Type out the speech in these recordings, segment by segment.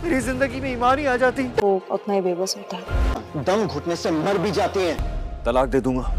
मेरी जिंदगी में ईमान ही आ जाती। वो उतना ही बेबस होता है। दम घुटने से मर भी जाती हैं। तलाक दे दूंगा।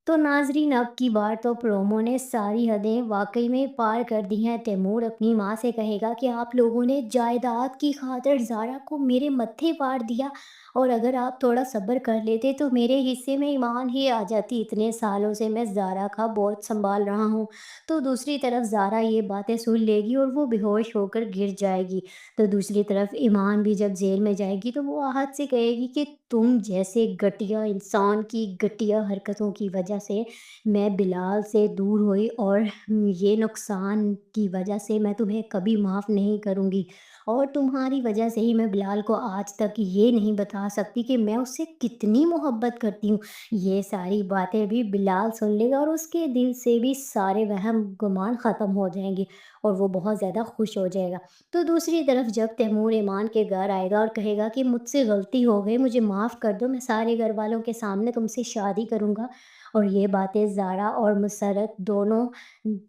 तो नाजरीन, अब की बार तो प्रोमो ने सारी हदें वाकई में पार कर दी हैं। तैमूर अपनी माँ से कहेगा कि आप लोगों ने जायदाद की खातिर ज़ारा को मेरे मत्थे वार दिया, और अगर आप थोड़ा सब्र कर लेते तो मेरे हिस्से में ईमान ही आ जाती। इतने सालों से मैं ज़ारा का बहुत संभाल रहा हूँ। तो दूसरी तरफ ज़ारा ये बातें सुन लेगी और वो बेहोश होकर गिर जाएगी। तो दूसरी तरफ ईमान भी जब जेल में जाएगी तो वो आहत से कहेगी कि तुम जैसे घटिया इंसान की घटिया हरकतों की वजह से मैं बिलाल से दूर हुई, और ये नुकसान की वजह से मैं तुम्हें कभी माफ़ नहीं करूँगी। और तुम्हारी वजह से ही मैं बिलाल को आज तक ये नहीं बता सकती कि मैं उससे कितनी मोहब्बत करती हूँ। ये सारी बातें भी बिलाल सुन लेगा और उसके दिल से भी सारे वहम गुमान ख़त्म हो जाएंगे और वो बहुत ज़्यादा खुश हो जाएगा। तो दूसरी तरफ जब तैमूर ईमान के घर आएगा और कहेगा कि मुझसे गलती हो गई, मुझे माफ़ कर दो, मैं सारे घर वालों के सामने तुमसे शादी करूँगा, और ये बातें ज़ारा और मुसर्रत दोनों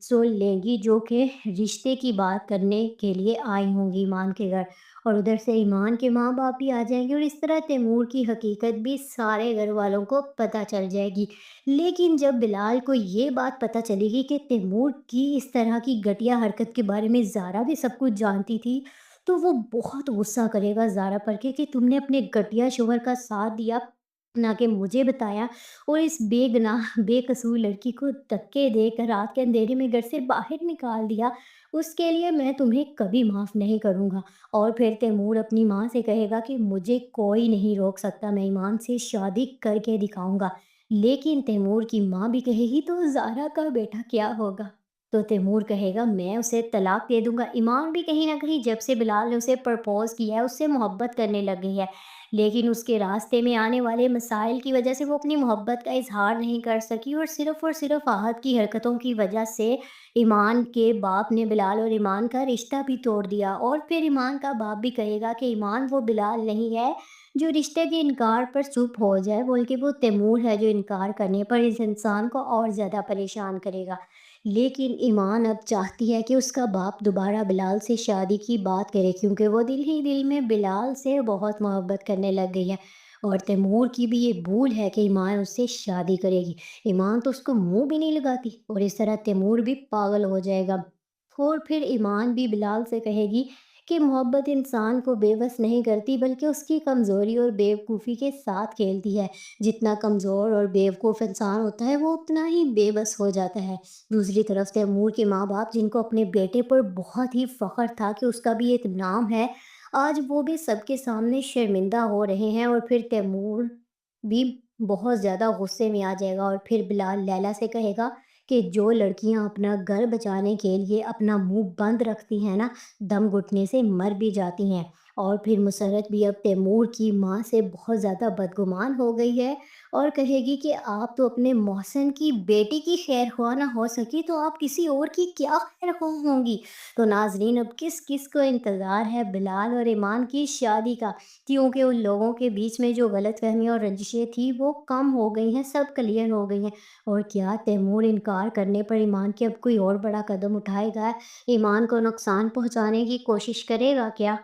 सुन लेंगी, जो कि रिश्ते की बात करने के लिए आई होंगी ईमान के घर। और उधर से ईमान के माँ बाप भी आ जाएंगे और इस तरह तैमूर की हकीकत भी सारे घर वालों को पता चल जाएगी। लेकिन जब बिलाल को ये बात पता चलेगी कि तैमूर की इस तरह की घटिया हरकत के बारे में ज़ारा भी सब कुछ जानती थी, तो वो बहुत गुस्सा करेगा ज़ारा पर कि तुमने अपने घटिया शोहर का साथ दिया, ना कि मुझे बताया, और इस बेगुनाह बेकसूर लड़की को धक्के देकर रात के अंधेरे में घर से बाहर निकाल दिया। उसके लिए मैं तुम्हें कभी माफ़ नहीं करूँगा। और फिर तैमूर अपनी माँ से कहेगा कि मुझे कोई नहीं रोक सकता, मैं ईमान से शादी करके दिखाऊंगा। लेकिन तैमूर की माँ भी कहेगी तो ज़ारा का बेटा क्या होगा? तो तैमूर कहेगा मैं उसे तलाक दे दूंगा। ईमान भी कहीं ना कहीं जब से बिलाल ने उसे प्रपोज किया है उससे मोहब्बत करने लग गई है, लेकिन उसके रास्ते में आने वाले मसाइल की वजह से वो अपनी मोहब्बत का इजहार नहीं कर सकी, और सिर्फ आहत की हरकतों की वजह से ईमान के बाप ने बिलाल और ईमान का रिश्ता भी तोड़ दिया। और फिर ईमान का बाप भी कहेगा कि ईमान वो बिलाल नहीं है जो रिश्ते के इनकार पर चुप हो जाए, बल्कि वो तैमूर है जो इनकार करने पर इस इंसान को और ज़्यादा परेशान करेगा। लेकिन ईमान अब चाहती है कि उसका बाप दोबारा बिलाल से शादी की बात करे, क्योंकि वो दिल ही दिल में बिलाल से बहुत मोहब्बत करने लग गई है। और तैमूर की भी ये भूल है कि ईमान उससे शादी करेगी। ईमान तो उसको मुंह भी नहीं लगाती, और इस तरह तैमूर भी पागल हो जाएगा। और फिर ईमान भी बिलाल से कहेगी कि मोहब्बत इंसान को बेबस नहीं करती, बल्कि उसकी कमज़ोरी और बेवकूफ़ी के साथ खेलती है। जितना कमज़ोर और बेवकूफ़ इंसान होता है वो उतना ही बेबस हो जाता है। दूसरी तरफ तैमूर के माँ-बाप, जिनको अपने बेटे पर बहुत ही फ़ख्र था कि उसका भी एक नाम है, आज वो भी सबके सामने शर्मिंदा हो रहे हैं। और फिर तैमूर भी बहुत ज़्यादा गुस्से में आ जाएगा और फिर बिलाल लैला से कहेगा कि जो लड़कियां अपना घर बचाने के लिए अपना मुंह बंद रखती हैं ना, दम घुटने से मर भी जाती हैं। और फिर मुसर्रत भी अब तैमूर की माँ से बहुत ज़्यादा बदगुमान हो गई है और कहेगी कि आप तो अपने मोहसिन की बेटी की खैर ख्वाह ना हो सकी, तो आप किसी और की क्या खैर ख्वाह होंगी? तो नाजरीन, अब किस किस को इंतज़ार है बिलाल और ईमान की शादी का, क्योंकि उन लोगों के बीच में जो गलतफहमी और रंजिशें थी वो कम हो गई हैं, सब क्लियर हो गई हैं। और क्या तैमूर इनकार करने पर ईमान के अब कोई और बड़ा कदम उठाएगा? ईमान को नुकसान पहुंचाने की कोशिश करेगा क्या?